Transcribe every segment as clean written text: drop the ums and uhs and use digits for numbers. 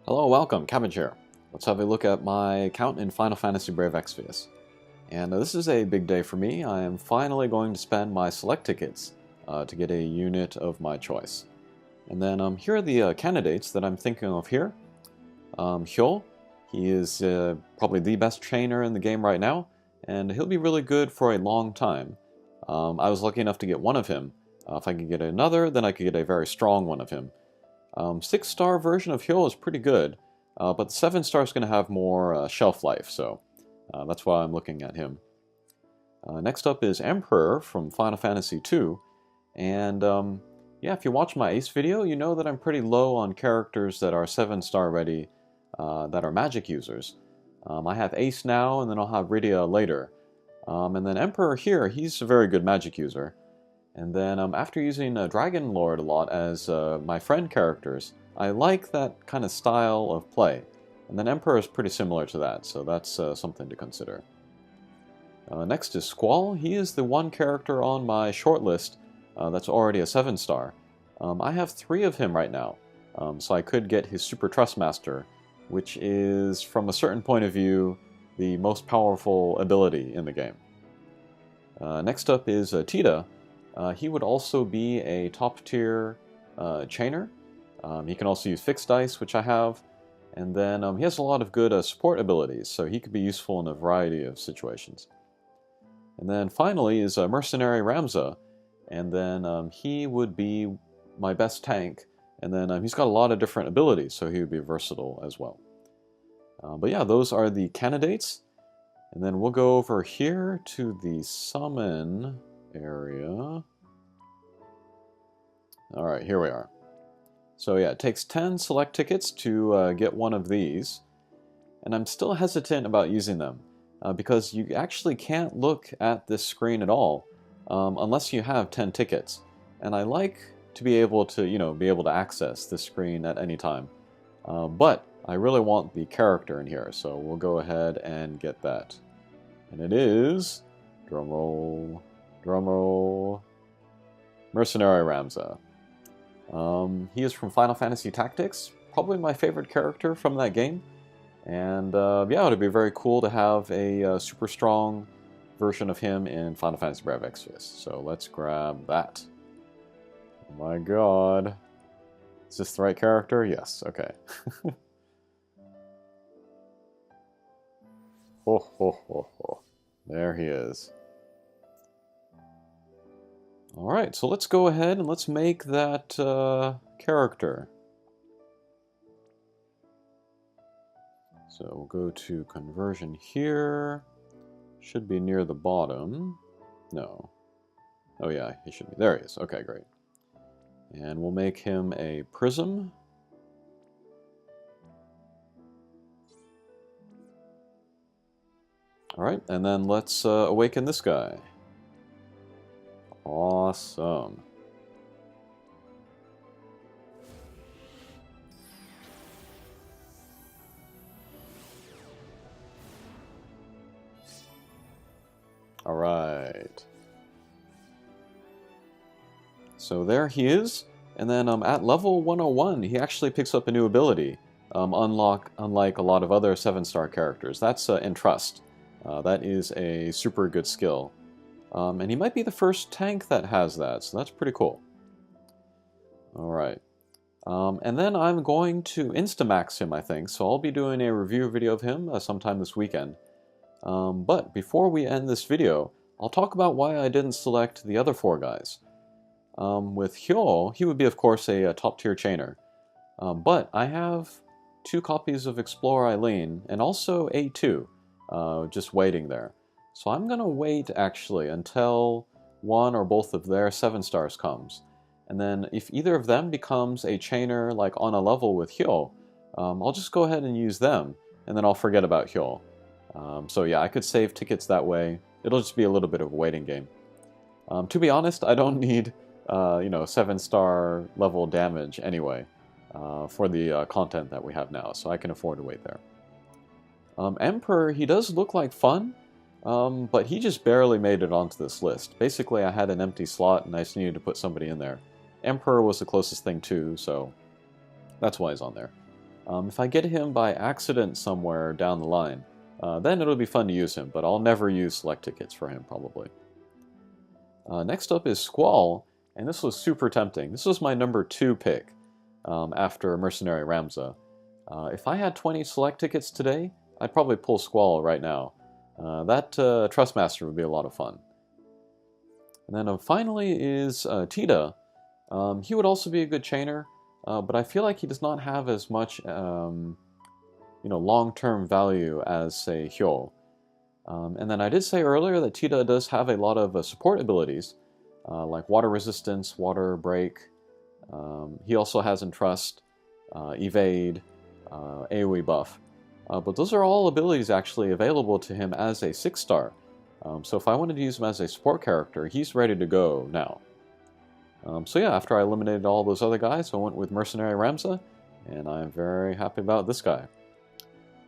Hello, welcome, Cabbage here. Let's have a look at my account in Final Fantasy Brave Exvius. And this is a big day for me. I am finally going to spend my select tickets to get a unit of my choice. And then here are the candidates that I'm thinking of here. Hyul, he is probably the best trainer in the game right now, and he'll be really good for a long time. I was lucky enough to get one of him. If I could get another, then I could get a very strong one of him. 6-star version of Hyul is pretty good, but the 7-star is going to have more shelf life, so that's why I'm looking at him. Next up is Emperor from Final Fantasy II, and yeah, if you watch my Ace video, you know that I'm pretty low on characters that are 7-star ready that are magic users. I have Ace now, and then I'll have Rydia later. And then Emperor here, he's a very good magic user. And then after using Dragon Lord a lot as my friend characters, I like that kind of style of play. And then Emperor is pretty similar to that, so that's something to consider. Next is Squall. He is the one character on my shortlist that's already a 7-star. I have 3 of him right now, so I could get his Super Trustmaster, which is, from a certain point of view, the most powerful ability in the game. Next up is Tita. He would also be a top-tier chainer. He can also use fixed dice, which I have. And then he has a lot of good support abilities, so he could be useful in a variety of situations. And then finally is Mercenary Ramza. And then he would be my best tank. And then he's got a lot of different abilities, so he would be versatile as well. But yeah, those are the candidates. And then we'll go over here to the summon area. Alright, here we are. So yeah, it takes 10 select tickets to get one of these. And I'm still hesitant about using them because you actually can't look at this screen at all unless you have 10 tickets. And I like to be able to, access this screen at any time. But I really want the character in here, so we'll go ahead and get that. And it is, drumroll, Mercenary Ramza. He is from Final Fantasy Tactics, probably my favorite character from that game. And yeah, it would be very cool to have a super strong version of him in Final Fantasy Brave Exvius. So let's grab that. Oh my god. Is this the right character? Yes, okay. Ho ho ho ho. There he is. Alright, so let's go ahead and let's make that character. So we'll go to conversion here. Should be near the bottom. No. Oh yeah, he should be. There he is. Okay, great. And we'll make him a prism. Alright, and then let's awaken this guy. Awesome. Alright. So there he is. And then at level 101, he actually picks up a new ability. Unlike a lot of other 7-star characters. That's Entrust. That is a super good skill. And he might be the first tank that has that, so that's pretty cool. Alright. And then I'm going to Instamax him, I think, so I'll be doing a review video of him sometime this weekend. But before we end this video, I'll talk about why I didn't select the other 4 guys. With Hyul, he would be, of course, a top-tier chainer. But I have 2 copies of Explore Eileen, and also A2, just waiting there. So I'm going to wait, actually, until one or both of their 7-stars comes. And then if either of them becomes a chainer, like on a level with Hyul, I'll just go ahead and use them, and then I'll forget about Hyul. So yeah, I could save tickets that way. It'll just be a little bit of a waiting game. To be honest, I don't need 7-star level damage anyway for the content that we have now, so I can afford to wait there. Emperor, he does look like fun, but he just barely made it onto this list. Basically, I had an empty slot and I just needed to put somebody in there. Emperor was the closest thing too, so that's why he's on there. If I get him by accident somewhere down the line, then it'll be fun to use him, but I'll never use select tickets for him, probably. Next up is Squall, and this was super tempting. This was my number 2 pick after Mercenary Ramza. If I had 20 select tickets today, I'd probably pull Squall right now. That Trustmaster would be a lot of fun. And then finally is Tita. He would also be a good chainer, but I feel like he does not have as much long-term value as, say, Hyo. And then I did say earlier that Tita does have a lot of support abilities, like water resistance, water break. He also has Entrust, evade, AoE buff. But those are all abilities actually available to him as a 6-star. So if I wanted to use him as a support character, he's ready to go now. So yeah, after I eliminated all those other guys, I went with Mercenary Ramza, and I'm very happy about this guy.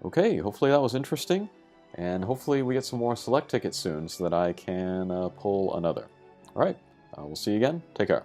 Okay, hopefully that was interesting, and hopefully we get some more select tickets soon so that I can pull another. Alright, we'll see you again. Take care.